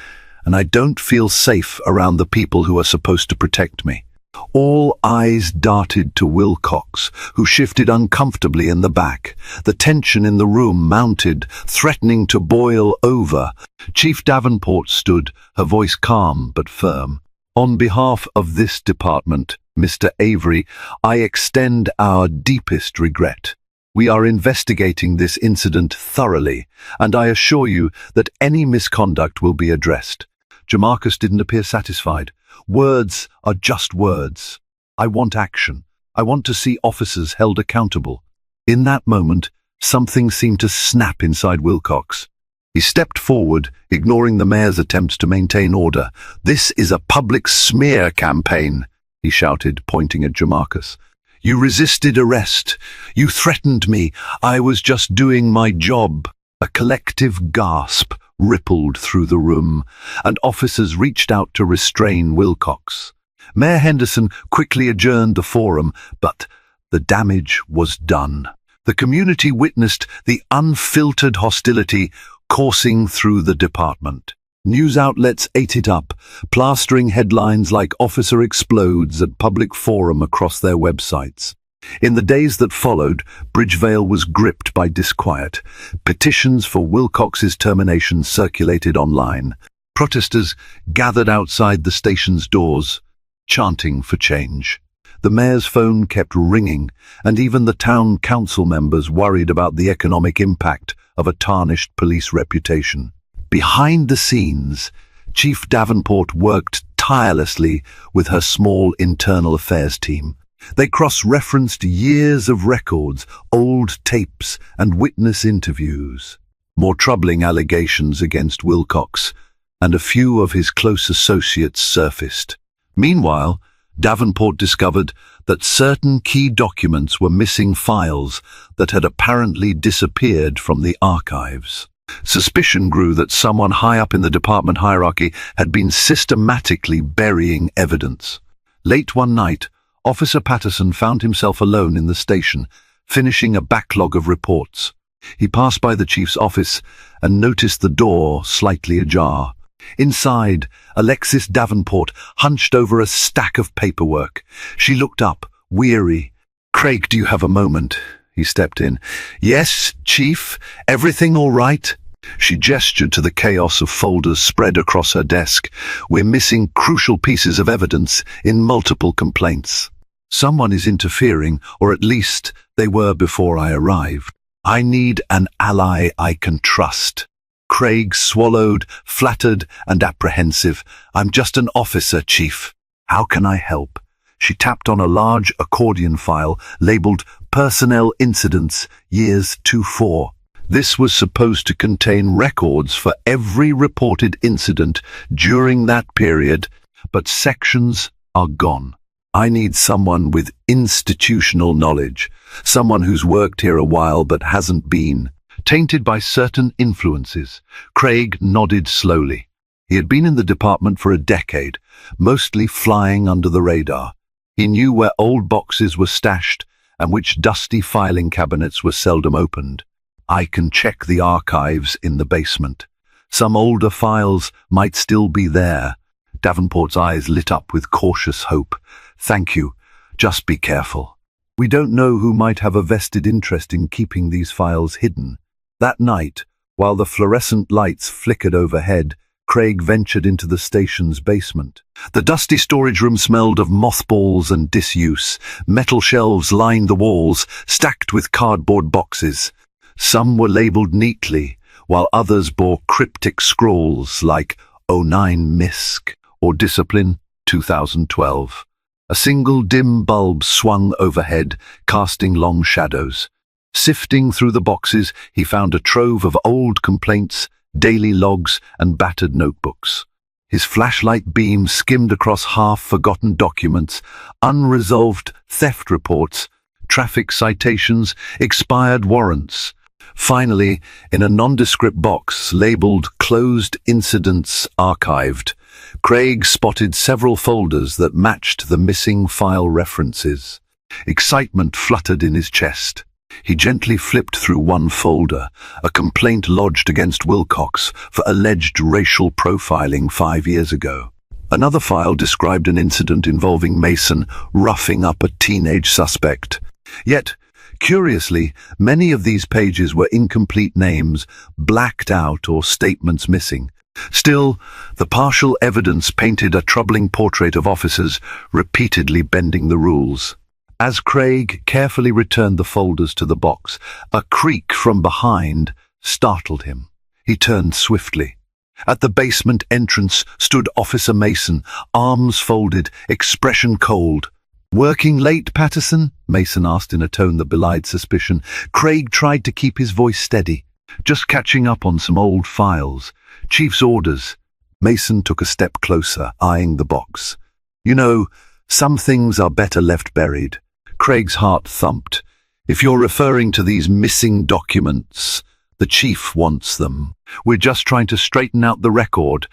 and I don't feel safe around the people who are supposed to protect me." All eyes darted to Wilcox, who shifted uncomfortably in the back. The tension in the room mounted, threatening to boil over. Chief Davenport stood, her voice calm but firm. "On behalf of this department, Mr. Avery, I extend our deepest regret. We are investigating this incident thoroughly, and I assure you that any misconduct will be addressed." Jamarcus didn't appear satisfied. "Words are just words. I want action. I want to see officers held accountable." In that moment, something seemed to snap inside Wilcox. He stepped forward, ignoring the mayor's attempts to maintain order. "This is a public smear campaign," he shouted, pointing at Jamarcus. "You resisted arrest. You threatened me. I was just doing my job." A collective gasp rippled through the room, and officers reached out to restrain Wilcox. Mayor Henderson quickly adjourned the forum, but the damage was done. The community witnessed the unfiltered hostility coursing through the department. News outlets ate it up, plastering headlines like "Officer Explodes" at public forum across their websites. In the days that followed, Bridgevale was gripped by disquiet. Petitions for Wilcox's termination circulated online. Protesters gathered outside the station's doors, chanting for change. The mayor's phone kept ringing, and even the town council members worried about the economic impact of a tarnished police reputation. Behind the scenes, Chief Davenport worked tirelessly with her small internal affairs team. They cross-referenced years of records, old tapes, and witness interviews. More troubling allegations against Wilcox, and a few of his close associates surfaced. Meanwhile, Davenport discovered that certain key documents were missing files that had apparently disappeared from the archives. Suspicion grew that someone high up in the department hierarchy had been systematically burying evidence. Late one night, Officer Patterson found himself alone in the station, finishing a backlog of reports. He passed by the chief's office and noticed the door slightly ajar. Inside, Alexis Davenport hunched over a stack of paperwork. She looked up, weary. "Craig, do you have a moment?" He stepped in. "Yes, Chief. Everything all right?" She gestured to the chaos of folders spread across her desk. "We're missing crucial pieces of evidence in multiple complaints. Someone is interfering, or at least they were before I arrived. I need an ally I can trust." Craig swallowed, flattered and apprehensive. "I'm just an officer, Chief. How can I help?" She tapped on a large accordion file labeled Personnel Incidents, Years 2-4. This was supposed to contain records for every reported incident during that period, but sections are gone. I need someone with institutional knowledge, someone who's worked here a while but hasn't been tainted by certain influences. Craig nodded slowly. He had been in the department for a decade, mostly flying under the radar. He knew where old boxes were stashed and which dusty filing cabinets were seldom opened. "I can check the archives in the basement. Some older files might still be there." Davenport's eyes lit up with cautious hope. "Thank you. Just be careful. We don't know who might have a vested interest in keeping these files hidden." That night, while the fluorescent lights flickered overhead, Craig ventured into the station's basement. The dusty storage room smelled of mothballs and disuse. Metal shelves lined the walls, stacked with cardboard boxes. Some were labeled neatly, while others bore cryptic scrawls like "09 MISC" or "Discipline 2012. A single dim bulb swung overhead, casting long shadows. Sifting through the boxes, he found a trove of old complaints, daily logs, and battered notebooks. His flashlight beam skimmed across half-forgotten documents, unresolved theft reports, traffic citations, expired warrants. Finally, in a nondescript box labeled Closed Incidents Archived, Craig spotted several folders that matched the missing file references. Excitement fluttered in his chest. He gently flipped through one folder, a complaint lodged against Wilcox for alleged racial profiling 5 years ago. Another file described an incident involving Mason roughing up a teenage suspect. Yet, curiously, many of these pages were incomplete names, blacked out or statements missing. Still, the partial evidence painted a troubling portrait of officers repeatedly bending the rules. As Craig carefully returned the folders to the box, a creak from behind startled him. He turned swiftly. At the basement entrance stood Officer Mason, arms folded, expression cold. "Working late, Patterson?" Mason asked in a tone that belied suspicion. Craig tried to keep his voice steady. "Just catching up on some old files. Chief's orders." Mason took a step closer, eyeing the box. "You know, some things are better left buried." Craig's heart thumped. "If you're referring to these missing documents, the chief wants them. We're just trying to straighten out the record."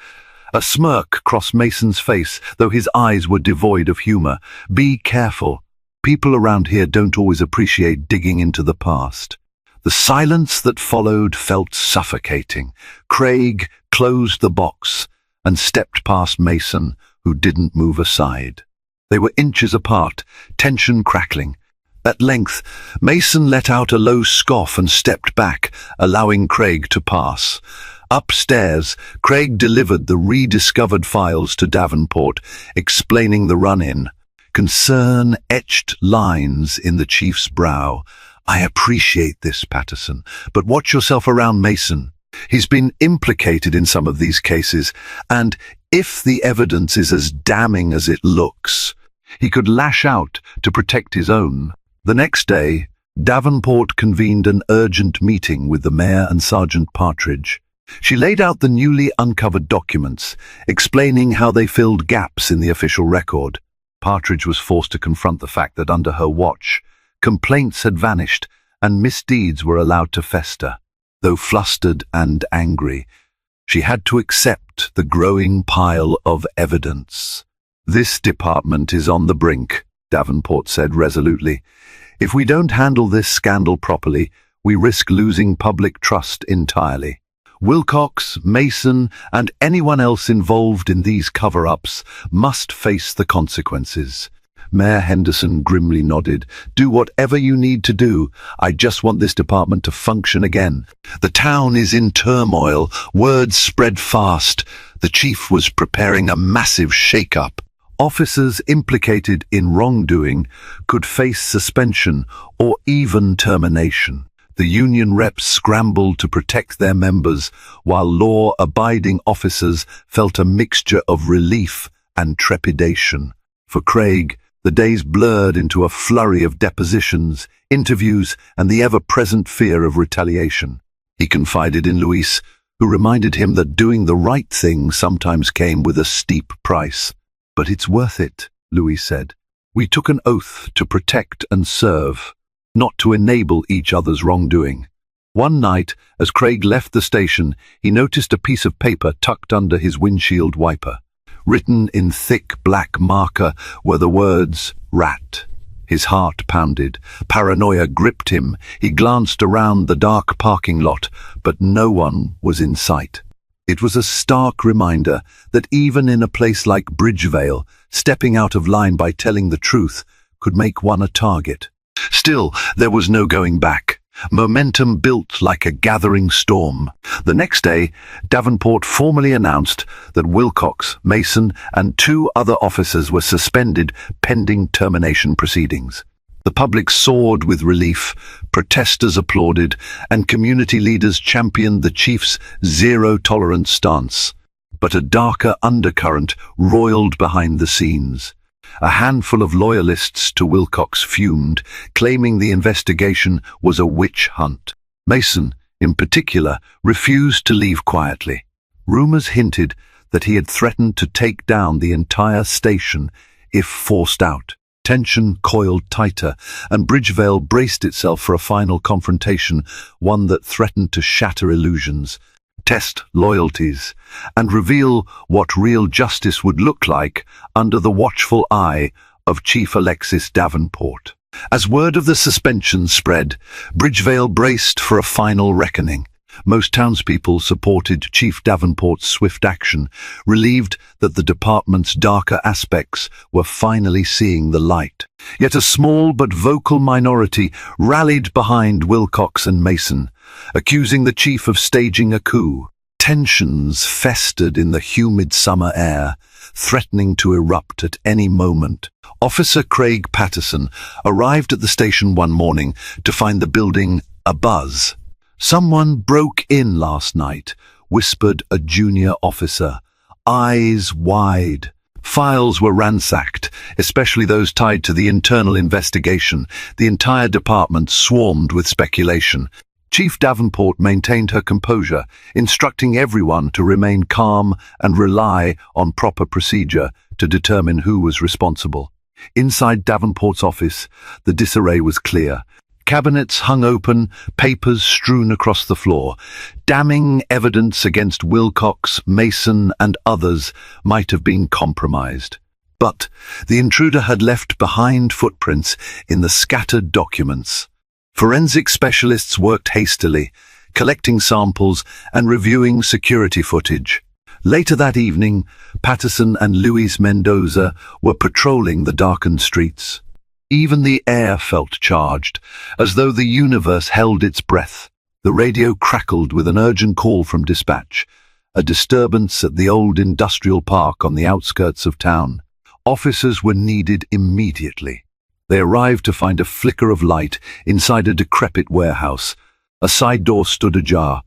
A smirk crossed Mason's face, though his eyes were devoid of humor. "Be careful. People around here don't always appreciate digging into the past." The silence that followed felt suffocating. Craig closed the box and stepped past Mason, who didn't move aside. They were inches apart, tension crackling. At length, Mason let out a low scoff and stepped back, allowing Craig to pass. Upstairs, Craig delivered the rediscovered files to Davenport, explaining the run-in. Concern etched lines in the chief's brow. "I appreciate this, Patterson, but watch yourself around Mason. He's been implicated in some of these cases, and if the evidence is as damning as it looks, he could lash out to protect his own." The next day, Davenport convened an urgent meeting with the mayor and Sergeant Partridge. She laid out the newly uncovered documents, explaining how they filled gaps in the official record. Partridge was forced to confront the fact that under her watch, complaints had vanished and misdeeds were allowed to fester. Though flustered and angry, she had to accept the growing pile of evidence. "This department is on the brink," Davenport said resolutely. "If we don't handle this scandal properly, we risk losing public trust entirely. Wilcox, Mason, and anyone else involved in these cover-ups must face the consequences." Mayor Henderson grimly nodded. "Do whatever you need to do. I just want this department to function again. The town is in turmoil. Words spread fast. The chief was preparing a massive shake-up. Officers implicated in wrongdoing could face suspension or even termination. The union reps scrambled to protect their members, while law-abiding officers felt a mixture of relief and trepidation. For Craig, the days blurred into a flurry of depositions, interviews, and the ever-present fear of retaliation. He confided in Louise, who reminded him that doing the right thing sometimes came with a steep price. "But it's worth it," Louise said. "We took an oath to protect and serve, not to enable each other's wrongdoing." One night, as Craig left the station, he noticed a piece of paper tucked under his windshield wiper. Written in thick black marker were the words, "Rat." His heart pounded. Paranoia gripped him. He glanced around the dark parking lot, but no one was in sight. It was a stark reminder that even in a place like Bridgevale, stepping out of line by telling the truth could make one a target. Still, there was no going back. Momentum built like a gathering storm. The next day, Davenport formally announced that Wilcox, Mason, and 2 other officers were suspended pending termination proceedings. The public soared with relief, protesters applauded, and community leaders championed the chief's zero-tolerance stance. But a darker undercurrent roiled behind the scenes. A handful of loyalists to Wilcox fumed, claiming the investigation was a witch hunt. Mason, in particular, refused to leave quietly. Rumors hinted that he had threatened to take down the entire station if forced out. Tension coiled tighter, and Bridgevale braced itself for a final confrontation, one that threatened to shatter illusions, test loyalties, and reveal what real justice would look like under the watchful eye of Chief Alexis Davenport. As word of the suspension spread, Bridgevale braced for a final reckoning. Most townspeople supported Chief Davenport's swift action, relieved that the department's darker aspects were finally seeing the light. Yet a small but vocal minority rallied behind Wilcox and Mason, accusing the chief of staging a coup. Tensions festered in the humid summer air, threatening to erupt at any moment. Officer Craig Patterson arrived at the station one morning to find the building abuzz. "Someone broke in last night," whispered a junior officer, eyes wide. Files were ransacked, especially those tied to the internal investigation. The entire department swarmed with speculation. Chief Davenport maintained her composure, instructing everyone to remain calm and rely on proper procedure to determine who was responsible. Inside Davenport's office, the disarray was clear. Cabinets hung open, papers strewn across the floor. Damning evidence against Wilcox, Mason, and others might have been compromised. But the intruder had left behind footprints in the scattered documents. Forensic specialists worked hastily, collecting samples and reviewing security footage. Later that evening, Patterson and Luis Mendoza were patrolling the darkened streets. Even the air felt charged, as though the universe held its breath. The radio crackled with an urgent call from dispatch, a disturbance at the old industrial park on the outskirts of town. Officers were needed immediately. They arrived to find a flicker of light inside a decrepit warehouse. A side door stood ajar.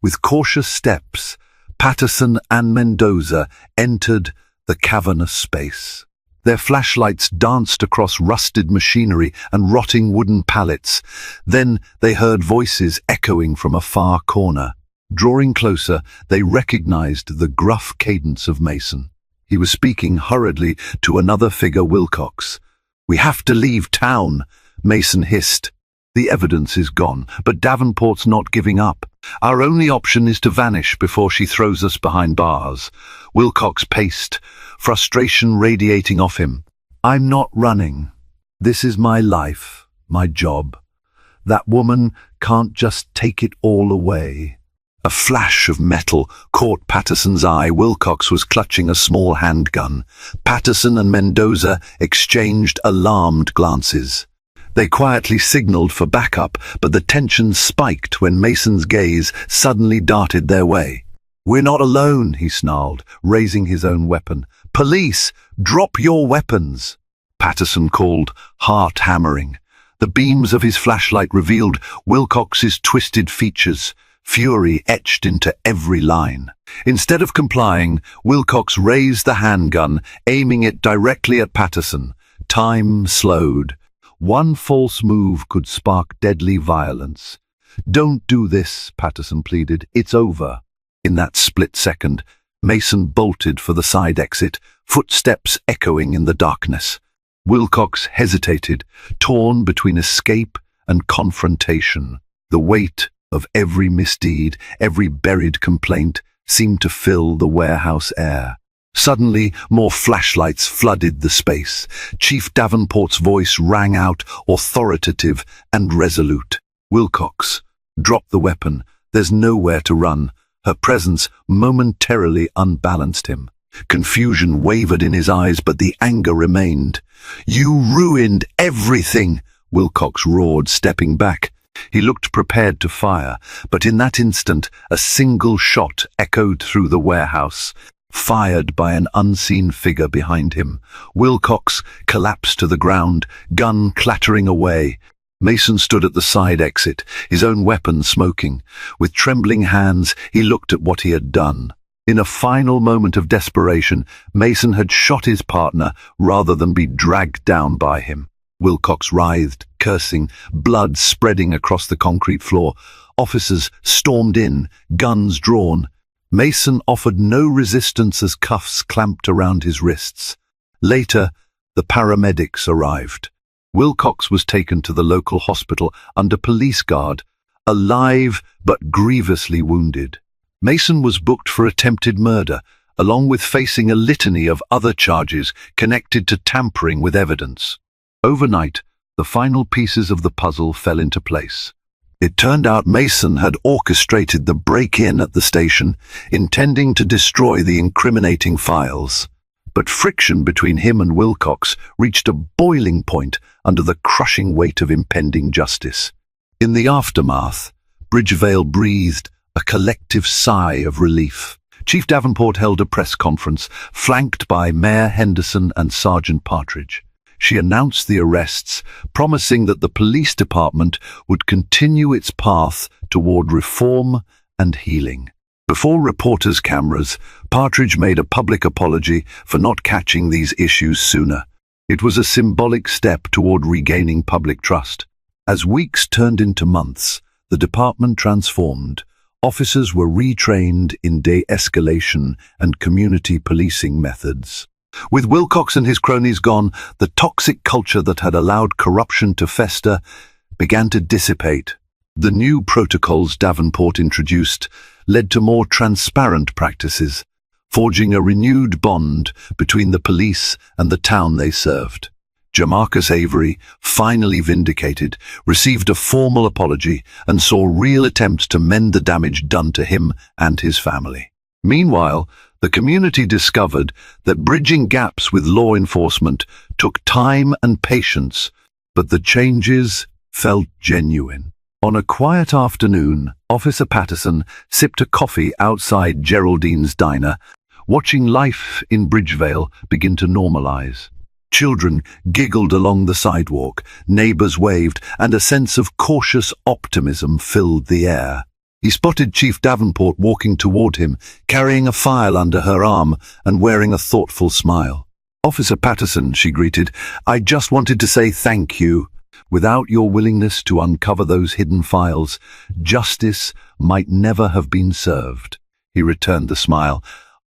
With cautious steps, Patterson and Mendoza entered the cavernous space. Their flashlights danced across rusted machinery and rotting wooden pallets. Then they heard voices echoing from a far corner. Drawing closer, they recognized the gruff cadence of Mason. He was speaking hurriedly to another figure, Wilcox. "We have to leave town," Mason hissed. "The evidence is gone, but Davenport's not giving up. Our only option is to vanish before she throws us behind bars." Wilcox paced, frustration radiating off him. "I'm not running. This is my life, my job. That woman can't just take it all away." A flash of metal caught Patterson's eye. Wilcox was clutching a small handgun. Patterson and Mendoza exchanged alarmed glances. They quietly signaled for backup, but the tension spiked when Mason's gaze suddenly darted their way. "We're not alone," he snarled, raising his own weapon. "Police, drop your weapons!" Patterson called, heart hammering. The beams of his flashlight revealed Wilcox's twisted features, fury etched into every line. Instead of complying, Wilcox raised the handgun, aiming it directly at Patterson. Time slowed. One false move could spark deadly violence. "Don't do this," Patterson pleaded. "It's over." In that split second, Mason bolted for the side exit, footsteps echoing in the darkness. Wilcox hesitated, torn between escape and confrontation. The weight of every misdeed, every buried complaint, seemed to fill the warehouse air. Suddenly, more flashlights flooded the space. Chief Davenport's voice rang out, authoritative and resolute. "Wilcox, drop the weapon. There's nowhere to run." Her presence momentarily unbalanced him. Confusion wavered in his eyes, but the anger remained. "You ruined everything!" Wilcox roared, stepping back. He looked prepared to fire, but in that instant a single shot echoed through the warehouse, fired by an unseen figure behind him. Wilcox collapsed to the ground, gun clattering away. Mason stood at the side exit, his own weapon smoking. With trembling hands, he looked at what he had done. In a final moment of desperation, Mason had shot his partner rather than be dragged down by him. Wilcox writhed, cursing, blood spreading across the concrete floor. Officers stormed in, guns drawn. Mason offered no resistance as cuffs clamped around his wrists. Later, the paramedics arrived. Wilcox was taken to the local hospital under police guard, alive but grievously wounded. Mason was booked for attempted murder, along with facing a litany of other charges connected to tampering with evidence. Overnight, the final pieces of the puzzle fell into place. It turned out Mason had orchestrated the break-in at the station, intending to destroy the incriminating files. But friction between him and Wilcox reached a boiling point under the crushing weight of impending justice. In the aftermath, Bridgevale breathed a collective sigh of relief. Chief Davenport held a press conference, flanked by Mayor Henderson and Sergeant Partridge. She announced the arrests, promising that the police department would continue its path toward reform and healing. Before reporters' cameras, Partridge made a public apology for not catching these issues sooner. It was a symbolic step toward regaining public trust. As weeks turned into months, the department transformed. Officers were retrained in de-escalation and community policing methods. With Wilcox and his cronies gone, the toxic culture that had allowed corruption to fester began to dissipate. The new protocols Davenport introduced led to more transparent practices, forging a renewed bond between the police and the town they served. Jamarcus Avery, finally vindicated, received a formal apology and saw real attempts to mend the damage done to him and his family. Meanwhile, the community discovered that bridging gaps with law enforcement took time and patience, but the changes felt genuine. On a quiet afternoon, Officer Patterson sipped a coffee outside Geraldine's diner, watching life in Bridgevale begin to normalize. Children giggled along the sidewalk, neighbors waved, and a sense of cautious optimism filled the air. He spotted Chief Davenport walking toward him, carrying a file under her arm and wearing a thoughtful smile. "Officer Patterson," she greeted, "I just wanted to say thank you. Without your willingness to uncover those hidden files, justice might never have been served." He returned the smile.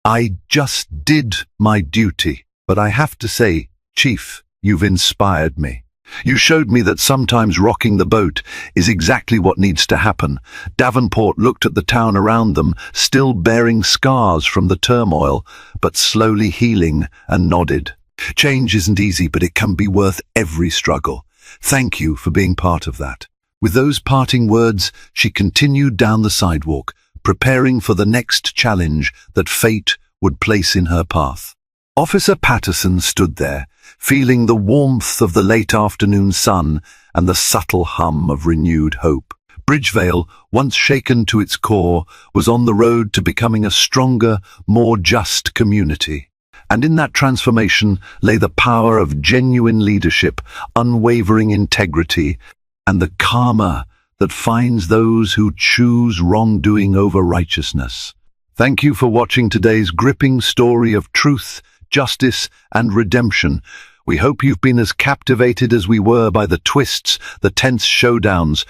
I just did my duty. But I have to say, Chief, you've inspired me. You showed me that sometimes rocking the boat is exactly what needs to happen. Davenport looked at the town around them, still bearing scars from the turmoil, but slowly healing, and nodded. Change isn't easy, but it can be worth every struggle. Thank you for being part of that. With those parting words, she continued down the sidewalk, preparing for the next challenge that fate would place in her path. Officer Patterson stood there, feeling the warmth of the late afternoon sun and the subtle hum of renewed hope. Bridgevale, once shaken to its core, was on the road to becoming a stronger, more just community. And in that transformation lay the power of genuine leadership, unwavering integrity, and the karma that finds those who choose wrongdoing over righteousness. Thank you for watching today's gripping story of truth, justice, and redemption. We hope you've been as captivated as we were by the twists, the tense showdowns,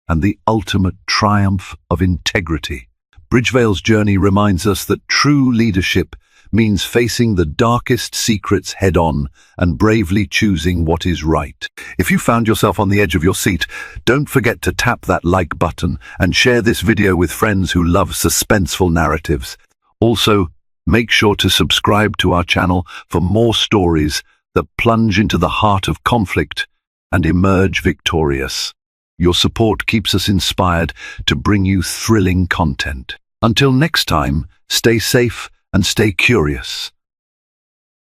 and the ultimate triumph of integrity. Bridgevale's journey reminds us that true leadership means facing the darkest secrets head-on and bravely choosing what is right. If you found yourself on the edge of your seat, don't forget to tap that like button and share this video with friends who love suspenseful narratives. Also, make sure to subscribe to our channel for more stories that plunge into the heart of conflict and emerge victorious. Your support keeps us inspired to bring you thrilling content. Until next time, stay safe and stay curious.